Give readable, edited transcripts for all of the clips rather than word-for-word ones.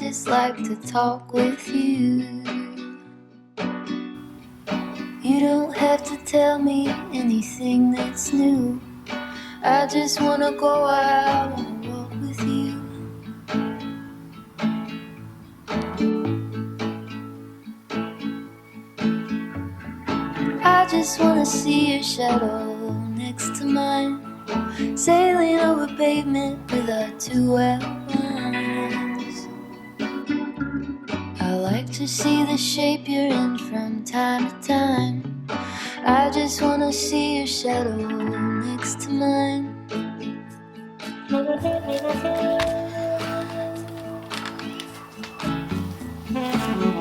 just like to talk with you. You don't have to tell me anything that's new. I just wanna go out on a walk with you. I just wanna see your shadow next to mine, sailing over pavement with our two outlines. I like to see the shape you're in from time to time. I just wanna see your shadow next to mine.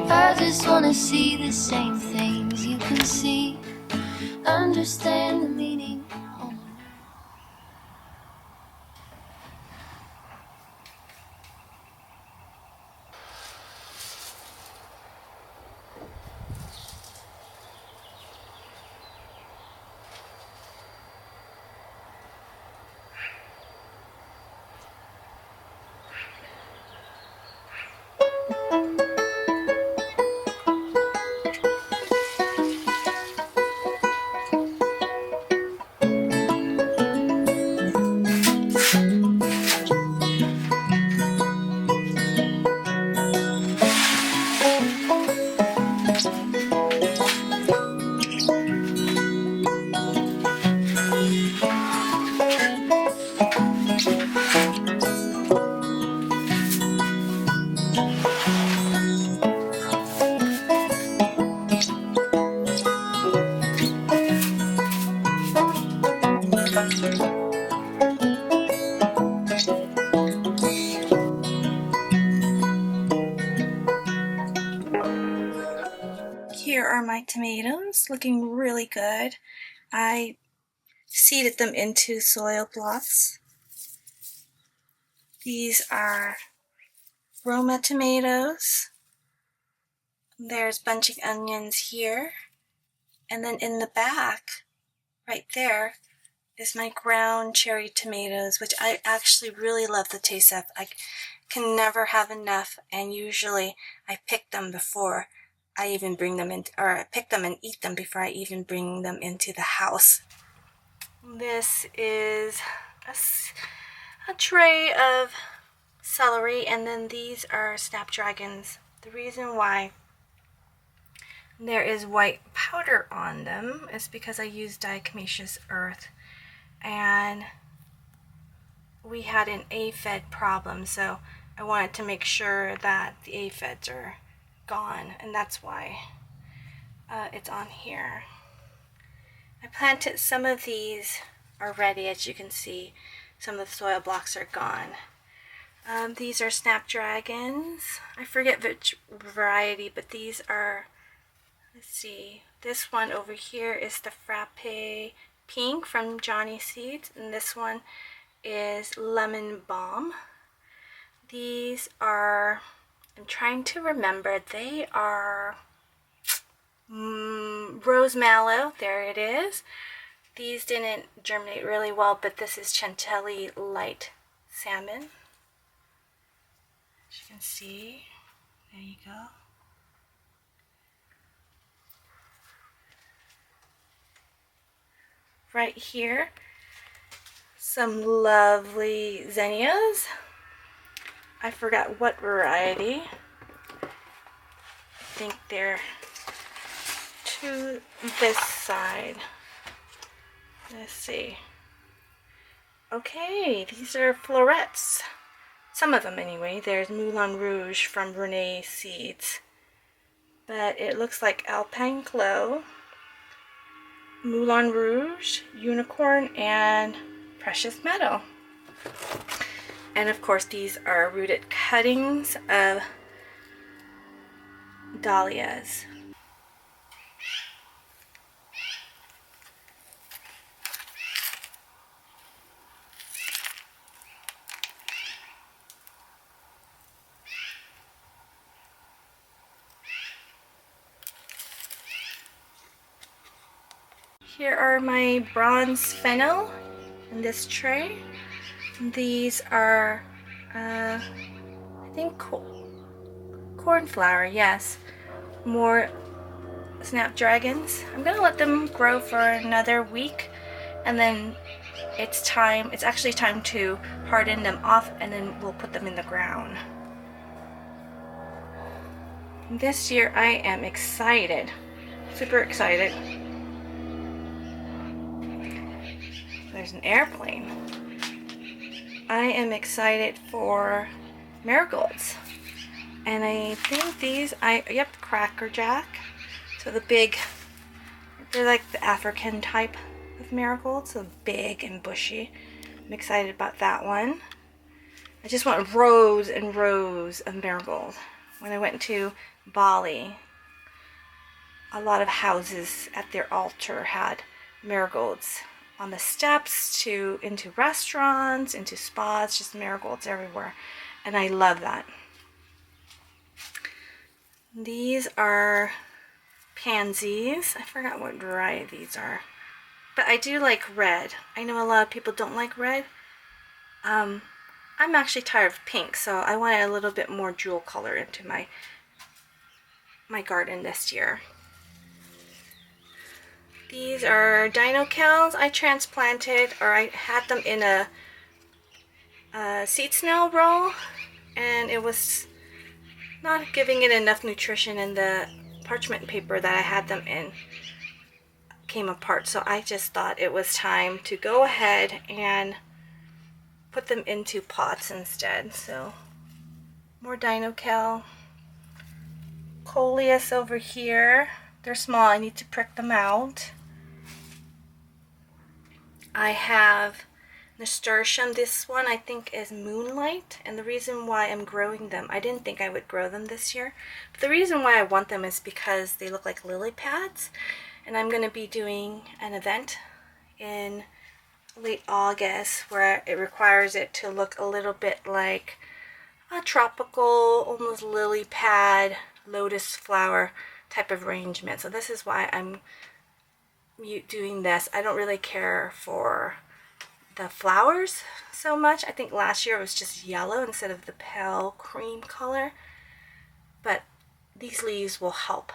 I just wanna see the same things you can see, understand the meaning. Here are my tomatoes, looking really good. I seeded them into soil blocks. These are Roma tomatoes. There's bunching onions here. And then in the back, right there, is my ground cherry tomatoes, which I actually really love the taste of. I can never have enough, and usually I pick them before I even bring them in, or I pick them and eat them before I even bring them into the house. This is a tray of celery, and then these are snapdragons. The reason why there is white powder on them is because I used diatomaceous earth, and we had an aphid problem, so I wanted to make sure that the aphids are gone, and that's why it's on here. I planted some of these already. As you can see, some of the soil blocks are gone. These are snapdragons. I forget which variety, but these are, let's see, this one over here is the Frappe Pink from Johnny Seeds, and this one is Lemon Balm. These are, I'm trying to remember, they are Rose Mallow, there it is. These didn't germinate really well, but this is Chantilly Light Salmon. As you can see, there you go. Right here, some lovely zinnias. I forgot what variety. I think they're to this side. Let's see. Okay, these are florets. Some of them anyway. There's Moulin Rouge from Renee Seeds. But it looks like Alpine Glow, Moulin Rouge, Unicorn, and Precious Meadow. And of course these are rooted cuttings of dahlias. Here are my bronze fennel in this tray. These are, I think, Cornflower, yes. More snapdragons. I'm gonna let them grow for another week, and then it's actually time to harden them off, and then we'll put them in the ground. This year I am excited, super excited. There's an airplane. I am excited for marigolds. And I think these, yep, Cracker Jack. So the big, they're like the African type of marigold, so big and bushy. I'm excited about that one. I just want rows and rows of marigold. When I went to Bali, a lot of houses at their altar had marigolds on the steps, into restaurants, into spas, just marigolds everywhere. And I love that. These are pansies. I forgot what variety these are. But I do like red. I know a lot of people don't like red. I'm actually tired of pink, so I wanted a little bit more jewel color into my garden this year. These are dinocales I transplanted, or I had them in a seed snail roll, and it was not giving it enough nutrition, and the parchment paper that I had them in came apart. So I just thought it was time to go ahead and put them into pots instead. So more dinocal. Coleus over here. They're small. I need to prick them out. I have nasturtium. This one I think is Moonlight, and the reason why I'm growing them, I didn't think I would grow them this year, but the reason why I want them is because they look like lily pads, and I'm going to be doing an event in late August where it requires it to look a little bit like a tropical, almost lily pad, lotus flower type of arrangement. So this is why I'm doing this. I don't really care for the flowers so much. I think last year it was just yellow instead of the pale cream color, but these leaves will help.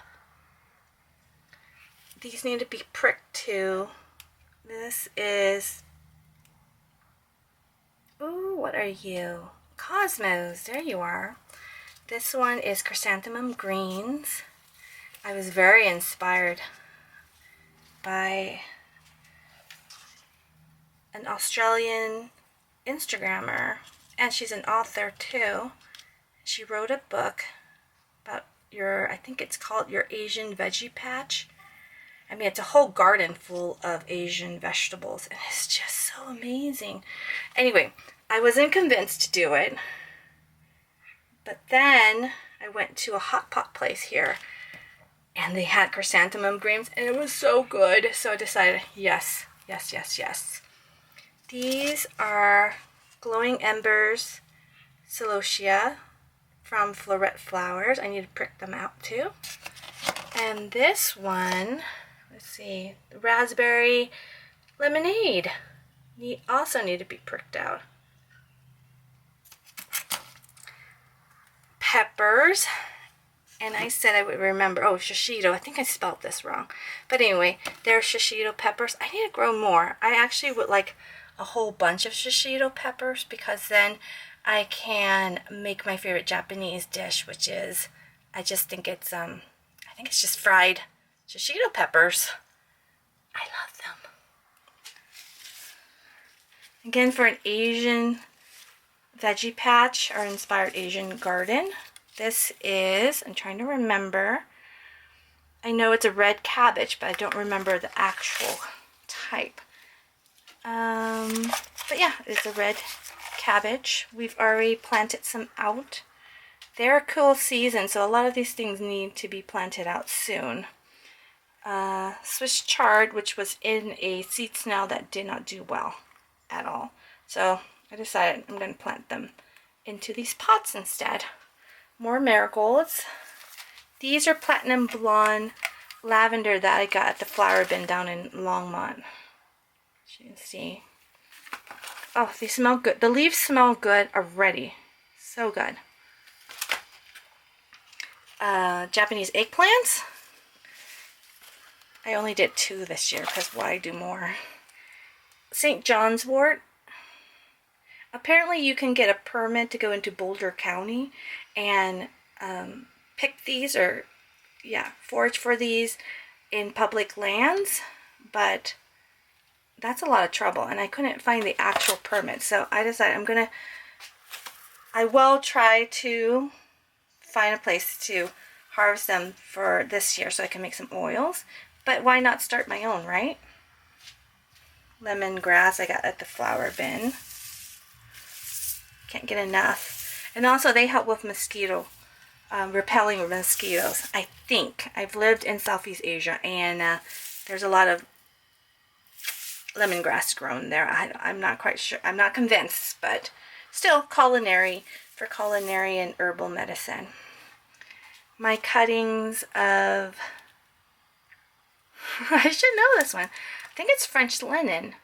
These need to be pricked too. This is, ooh, what are you? Cosmos, there you are. This one is chrysanthemum greens. I was very inspired by an Australian Instagrammer, and she's an author too. She wrote a book about I think it's called Your Asian Veggie Patch. I mean, it's a whole garden full of Asian vegetables, and it's just so amazing. Anyway, I wasn't convinced to do it, but then I went to a hot pot place here, and they had chrysanthemum greens, and it was so good. So I decided, yes, yes, yes, yes. These are Glowing Embers Celosia from Floret Flowers. I need to prick them out too. And this one, let's see, the Raspberry Lemonade. Also need to be pricked out. Peppers. And I said I would remember, oh, shishito. I think I spelled this wrong. But anyway, they're shishito peppers. I need to grow more. I actually would like a whole bunch of shishito peppers, because then I can make my favorite Japanese dish, which is, I just think it's, I think it's just fried shishito peppers. I love them. Again, for an Asian veggie patch or inspired Asian garden, this is, I'm trying to remember, I know it's a red cabbage, but I don't remember the actual type. But yeah, it's a red cabbage. We've already planted some out. They're a cool season, so a lot of these things need to be planted out soon. Swiss chard, which was in a seed snail that did not do well at all. So I decided I'm going to plant them into these pots instead. More marigolds. These are platinum blonde lavender that I got at the flower bin down in Longmont. As you can see. Oh, they smell good. The leaves smell good already. So good. Japanese eggplants. I only did 2 this year because why do more? St. John's wort. Apparently you can get a permit to go into Boulder County and pick these or forage for these in public lands, but that's a lot of trouble and I couldn't find the actual permit. So I decided I will try to find a place to harvest them for this year so I can make some oils. But why not start my own, right? Lemongrass I got at the flower bin. Can't get enough. And also they help with mosquito, repelling mosquitoes. I think. I've lived in Southeast Asia and there's a lot of lemongrass grown there. I'm not quite sure. I'm not convinced, but still culinary and herbal medicine. My cuttings of, I should know this one. I think it's French linen.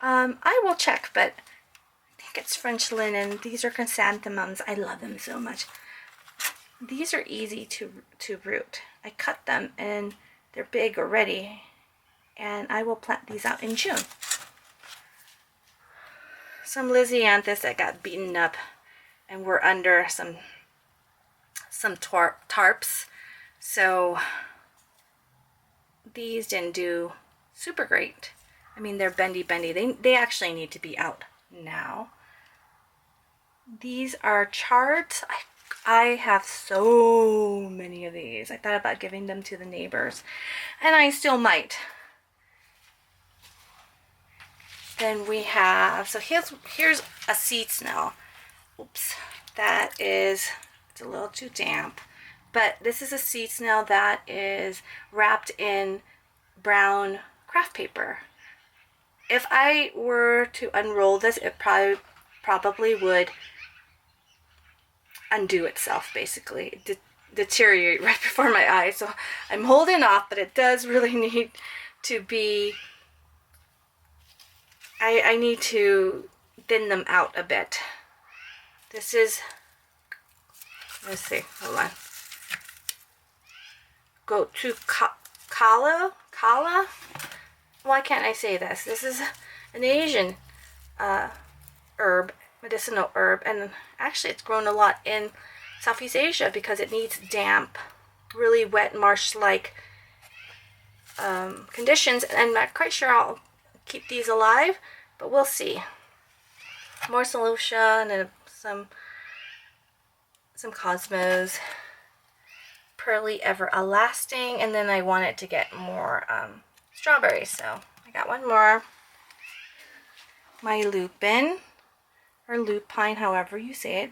I will check, but I think it's French linen. These are chrysanthemums. I love them so much. These are easy to root. I cut them and they're big already. And I will plant these out in June. Some Lysianthus that got beaten up and were under some tarps. So these didn't do super great. I mean, they're bendy. They actually need to be out now. These are chards. I have so many of these. I thought about giving them to the neighbors, and I still might. Then we have, so here's a seed snail. Oops, it's a little too damp. But this is a seed snail that is wrapped in brown craft paper. If I were to unroll this, it probably would undo itself, basically. Deteriorate right before my eyes. So I'm holding off, but it does really need to be, I need to thin them out a bit. This is, let's see, hold on. Go to Kala? Why can't I say this? This is an Asian herb, medicinal herb, and actually it's grown a lot in Southeast Asia because it needs damp, really wet marsh-like conditions. And I'm not quite sure I'll keep these alive, but we'll see. More solution and some cosmos. Pearly Everlasting, and then I wanted to get more strawberries, so I got one more. My lupin, or lupine, however you say it.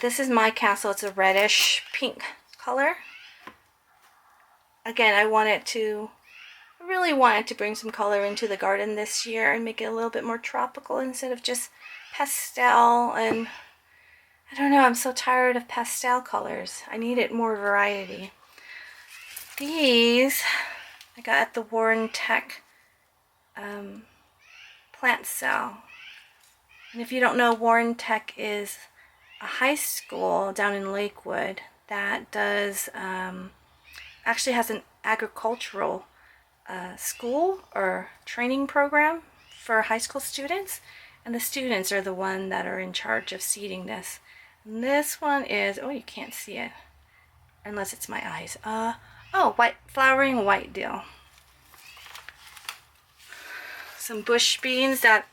This is my castle. It's a reddish pink color. Again, I really wanted to bring some color into the garden this year and make it a little bit more tropical instead of just pastel. And I don't know, I'm so tired of pastel colors. I needed more variety. These I got at the Warren Tech plant sale. And if you don't know, Warren Tech is a high school down in Lakewood that does, actually has an agricultural school or training program for high school students. And the students are the one that are in charge of seeding this. And this one is, oh, you can't see it unless it's my eyes. White flowering white dill. Some bush beans that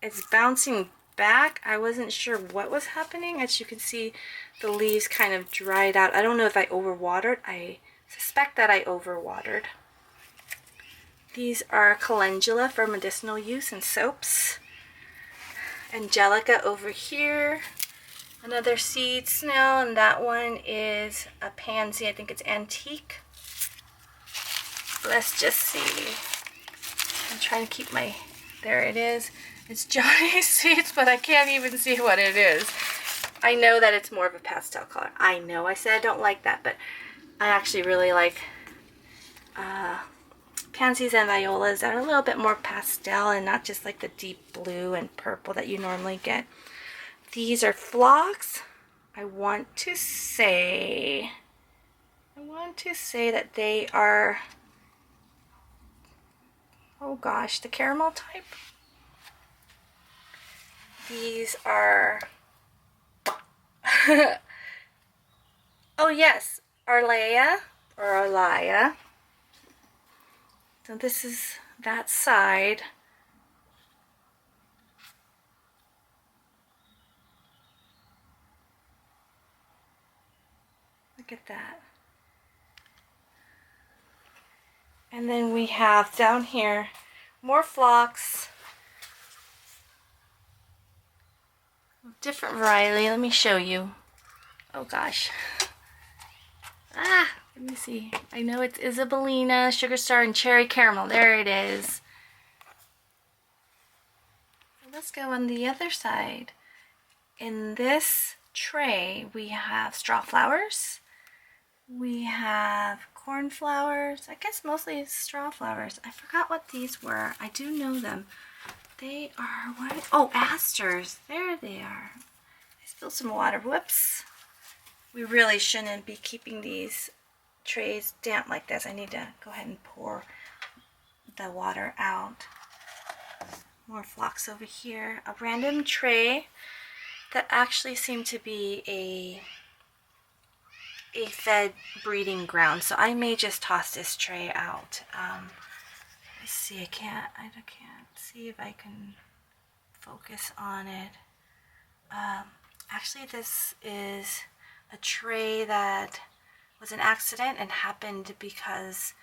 it's bouncing back. I wasn't sure what was happening. As you can see, the leaves kind of dried out. I don't know if I overwatered. I suspect that I overwatered. These are calendula for medicinal use and soaps. Angelica over here. Another seed snail, and that one is a pansy. I think it's antique. Let's just see. I'm trying to keep my, there it is. It's Johnny's seeds, but I can't even see what it is. I know that it's more of a pastel color. I know I said I don't like that, but I actually really like pansies and violas that are a little bit more pastel and not just like the deep blue and purple that you normally get. These are phlox. I want to say I want to say that they are, oh gosh, the caramel type. These are, oh yes, Arlea or Arlaya. So this is that side. Look at that. And then we have down here more phlox. Different variety. Let me show you. Oh gosh. Ah, let me see. I know it's Isabelina, Sugar Star, and Cherry Caramel. There it is. Let's go on the other side. In this tray, we have straw flowers. We have cornflowers. I guess mostly straw flowers. I forgot what these were. I do know them. They are what? Oh, asters. There they are. I spilled some water. Whoops. We really shouldn't be keeping these trays damp like this. I need to go ahead and pour the water out. More phlox over here. A random tray that actually seemed to be a fed breeding ground. So I may just toss this tray out. Let's see. I can't see if I can focus on it. Actually, this is a tray that was an accident and happened because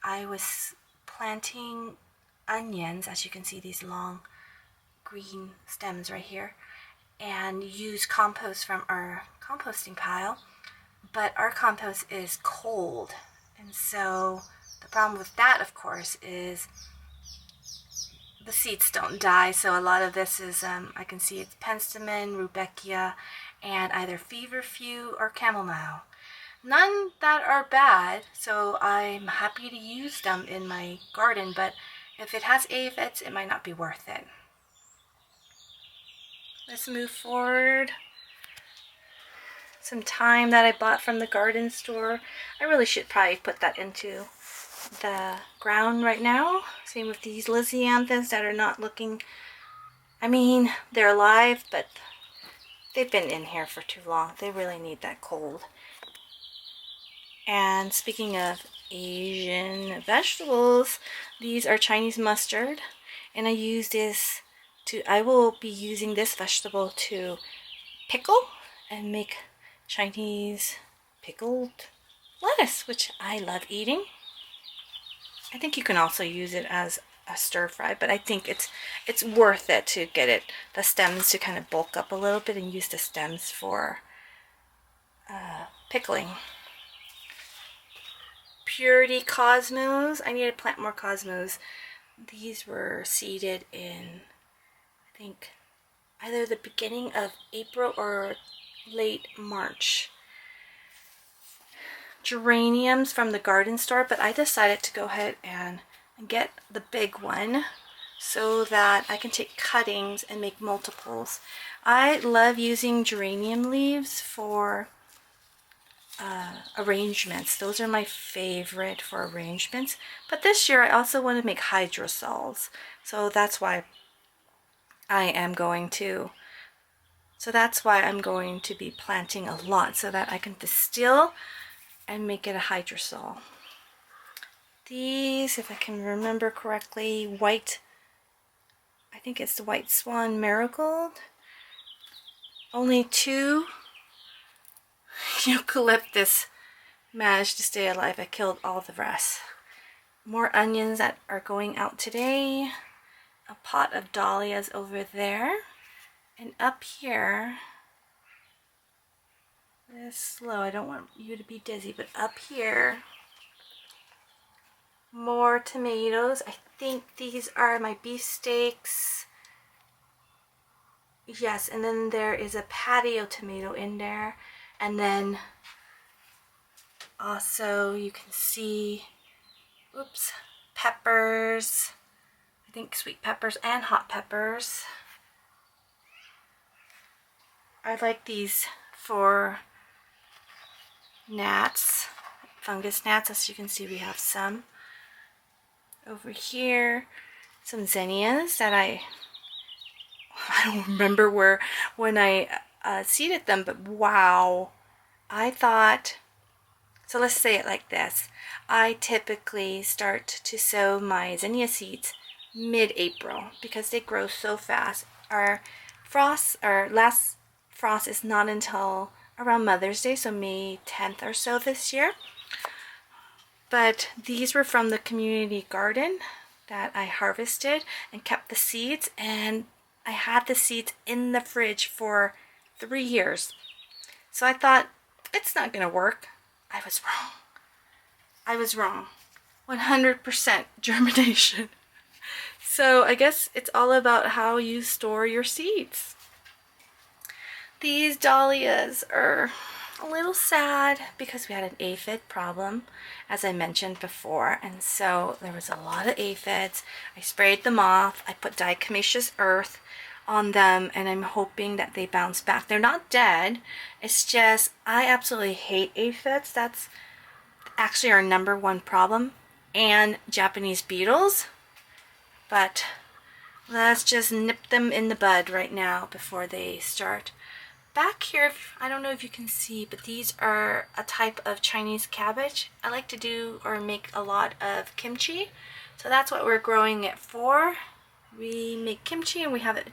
I was planting onions, as you can see these long green stems right here, and use compost from our composting pile, but our compost is cold, and so the problem with that, of course, is the seeds don't die. So a lot of this is, I can see it's penstemon, rudbeckia, and either feverfew or chamomile. None that are bad, so I'm happy to use them in my garden, but if it has aphids, it might not be worth it. Let's move forward. Some thyme that I bought from the garden store. I really should probably put that into the ground right now. Same with these lisianthus that are not looking, I mean, they're alive, but they've been in here for too long. They really need that cold. And speaking of Asian vegetables, these are Chinese mustard, and I will be using this vegetable to pickle and make Chinese pickled lettuce, which I love eating. I think you can also use it as a stir fry, but I think it's worth it to get the stems to kind of bulk up a little bit and use the stems for pickling. Purity cosmos. I need to plant more cosmos. These were seeded in, I think, either the beginning of April or late March. Geraniums from the garden store, but I decided to go ahead and get the big one so that I can take cuttings and make multiples. I love using geranium leaves for arrangements. Those are my favorite for arrangements. But this year I also want to make hydrosols. So that's why I'm going to be planting a lot so that I can distill and make it a hydrosol. These, if I can remember correctly, white, I think it's the white swan marigold. Only 2 eucalyptus managed to stay alive. I killed all the rest. More onions that are going out today. A pot of dahlias over there. And up here, this slow, I don't want you to be dizzy, but up here, more tomatoes. I think these are my beefsteaks. Yes, and then there is a patio tomato in there. And then also you can see, oops, peppers. I think sweet peppers and hot peppers. I like these for gnats. fungus gnats. As you can see, we have some over here. Some zinnias that I don't remember when I seeded them, but wow. I thought, so let's say it like this. I typically start to sow my zinnia seeds mid-April because they grow so fast. Our last frost is not until around Mother's Day, so May 10th or so this year. But these were from the community garden that I harvested and kept the seeds, and I had the seeds in the fridge for 3 years. So I thought, it's not gonna work. I was wrong. I was wrong. 100% germination. So I guess it's all about how you store your seeds. These dahlias are a little sad because we had an aphid problem, as I mentioned before, and so there was a lot of aphids. I sprayed them off. I put diatomaceous earth on them, and I'm hoping that they bounce back. They're not dead. It's just I absolutely hate aphids. That's actually our #1 problem, and Japanese beetles. But let's just nip them in the bud right now before they start. Back here, I don't know if you can see, but these are a type of Chinese cabbage. I like to do or make a lot of kimchi. So that's what we're growing it for. We make kimchi and we have it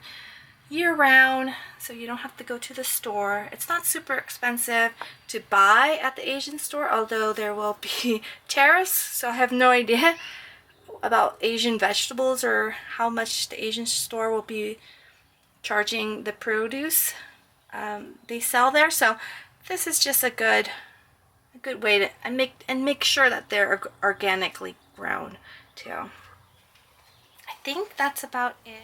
year-round, so you don't have to go to the store. It's not super expensive to buy at the Asian store, although there will be tariffs, so I have no idea about Asian vegetables or how much the Asian store will be charging the produce they sell there. So this is just a good way to make sure that they're organically grown too. I think that's about it.